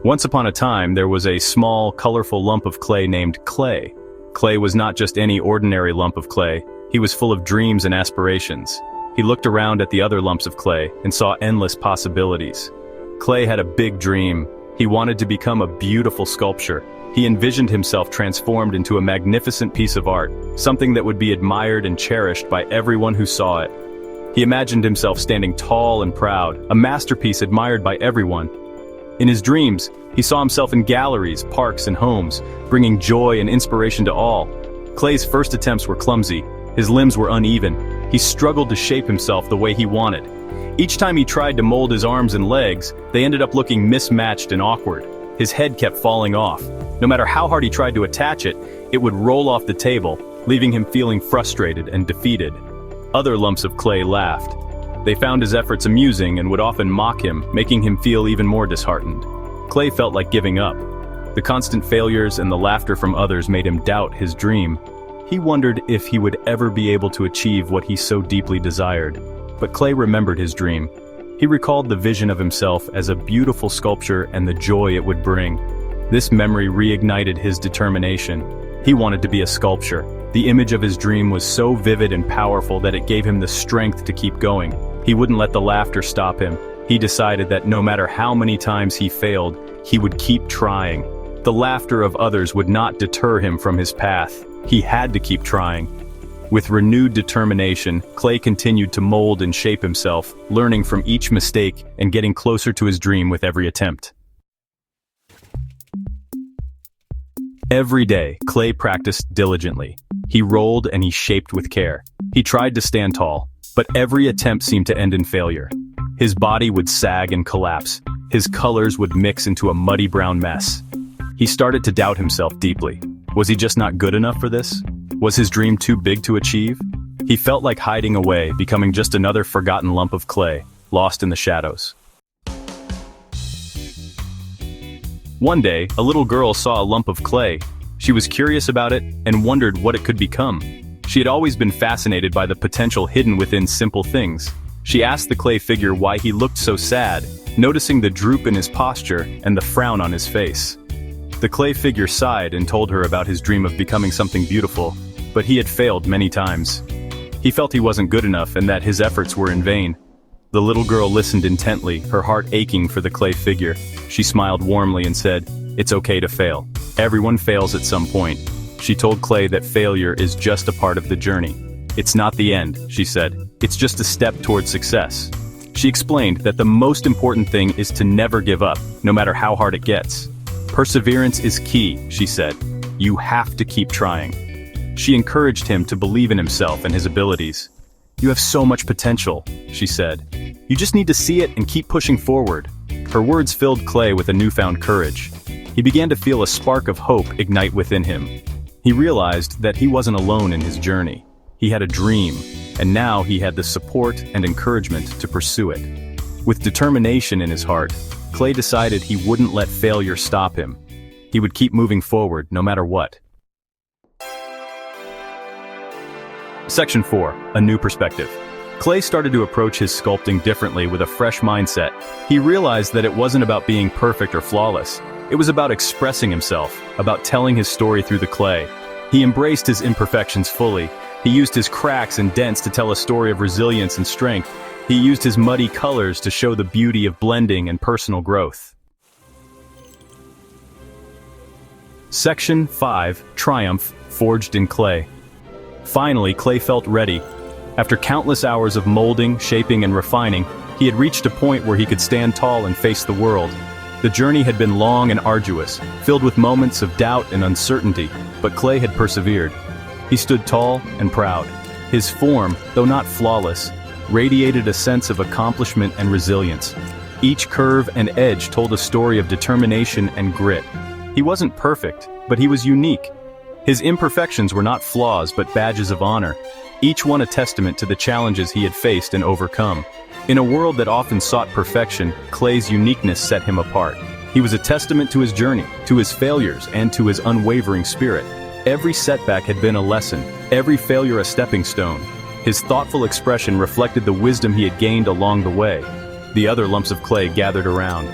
Once upon a time, there was a small, colorful lump of clay named Clay. Clay was not just any ordinary lump of clay, he was full of dreams and aspirations. He looked around at the other lumps of clay and saw endless possibilities. Clay had a big dream. He wanted to become a beautiful sculpture. He envisioned himself transformed into a magnificent piece of art, something that would be admired and cherished by everyone who saw it. He imagined himself standing tall and proud, a masterpiece admired by everyone. In his dreams, he saw himself in galleries, parks, and homes, bringing joy and inspiration to all. Clay's first attempts were clumsy. His limbs were uneven. He struggled to shape himself the way he wanted. Each time he tried to mold his arms and legs, they ended up looking mismatched and awkward. His head kept falling off. No matter how hard he tried to attach it, it would roll off the table, leaving him feeling frustrated and defeated. Other lumps of clay laughed. They found his efforts amusing and would often mock him, making him feel even more disheartened. Clay felt like giving up. The constant failures and the laughter from others made him doubt his dream. He wondered if he would ever be able to achieve what he so deeply desired. But Clay remembered his dream. He recalled the vision of himself as a beautiful sculpture and the joy it would bring. This memory reignited his determination. He wanted to be a sculptor. The image of his dream was so vivid and powerful that it gave him the strength to keep going. He wouldn't let the laughter stop him. He decided that no matter how many times he failed, he would keep trying. The laughter of others would not deter him from his path. He had to keep trying. With renewed determination, Clay continued to mold and shape himself, learning from each mistake and getting closer to his dream with every attempt. Every day, Clay practiced diligently. He rolled and he shaped with care. He tried to stand tall, but every attempt seemed to end in failure. His body would sag and collapse. His colors would mix into a muddy brown mess. He started to doubt himself deeply. Was he just not good enough for this? Was his dream too big to achieve? He felt like hiding away, becoming just another forgotten lump of clay, lost in the shadows. One day, a little girl saw a lump of clay. She was curious about it and wondered what it could become. She had always been fascinated by the potential hidden within simple things. She asked the clay figure why he looked so sad, noticing the droop in his posture and the frown on his face. The clay figure sighed and told her about his dream of becoming something beautiful, but he had failed many times. He felt he wasn't good enough and that his efforts were in vain. The little girl listened intently, her heart aching for the clay figure. She smiled warmly and said, "It's okay to fail. Everyone fails at some point." She told Clay that failure is just a part of the journey. "It's not the end," she said. "It's just a step toward success." She explained that the most important thing is to never give up, no matter how hard it gets. "Perseverance is key," she said. "You have to keep trying." She encouraged him to believe in himself and his abilities. "You have so much potential," she said. "You just need to see it and keep pushing forward." Her words filled Clay with a newfound courage. He began to feel a spark of hope ignite within him. He realized that he wasn't alone in his journey. He had a dream, and now he had the support and encouragement to pursue it. With determination in his heart, Clay decided he wouldn't let failure stop him. He would keep moving forward no matter what. Section 4. A new perspective. Clay started to approach his sculpting differently with a fresh mindset. He realized that it wasn't about being perfect or flawless. It was about expressing himself, about telling his story through the clay. He embraced his imperfections fully. He used his cracks and dents to tell a story of resilience and strength. He used his muddy colors to show the beauty of blending and personal growth. Section 5. Triumph, forged in clay. Finally, Clay felt ready. After countless hours of molding, shaping, and refining, he had reached a point where he could stand tall and face the world. The journey had been long and arduous, filled with moments of doubt and uncertainty, but Clay had persevered. He stood tall and proud. His form, though not flawless, radiated a sense of accomplishment and resilience. Each curve and edge told a story of determination and grit. He wasn't perfect, but he was unique. His imperfections were not flaws but badges of honor, each one a testament to the challenges he had faced and overcome. In a world that often sought perfection, Clay's uniqueness set him apart. He was a testament to his journey, to his failures, and to his unwavering spirit. Every setback had been a lesson, every failure a stepping stone. His thoughtful expression reflected the wisdom he had gained along the way. The other lumps of clay gathered around.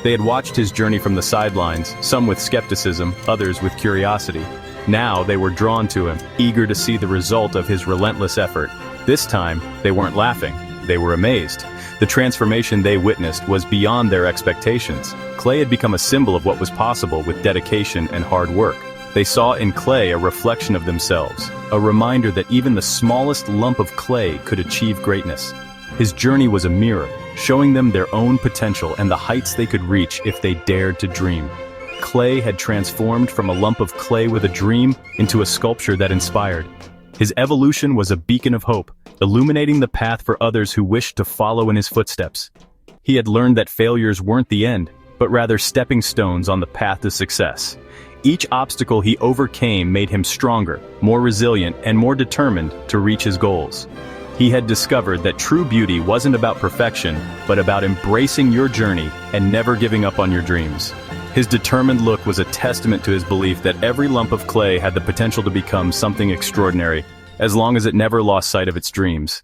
They had watched his journey from the sidelines, some with skepticism, others with curiosity. Now they were drawn to him, eager to see the result of his relentless effort. This time, they weren't laughing, they were amazed. The transformation they witnessed was beyond their expectations. Clay had become a symbol of what was possible with dedication and hard work. They saw in Clay a reflection of themselves, a reminder that even the smallest lump of clay could achieve greatness. His journey was a mirror, showing them their own potential and the heights they could reach if they dared to dream. Clay had transformed from a lump of clay with a dream into a sculpture that inspired. His evolution was a beacon of hope, illuminating the path for others who wished to follow in his footsteps. He had learned that failures weren't the end, but rather stepping stones on the path to success. Each obstacle he overcame made him stronger, more resilient, and more determined to reach his goals. He had discovered that true beauty wasn't about perfection, but about embracing your journey and never giving up on your dreams. His determined look was a testament to his belief that every lump of clay had the potential to become something extraordinary, as long as it never lost sight of its dreams.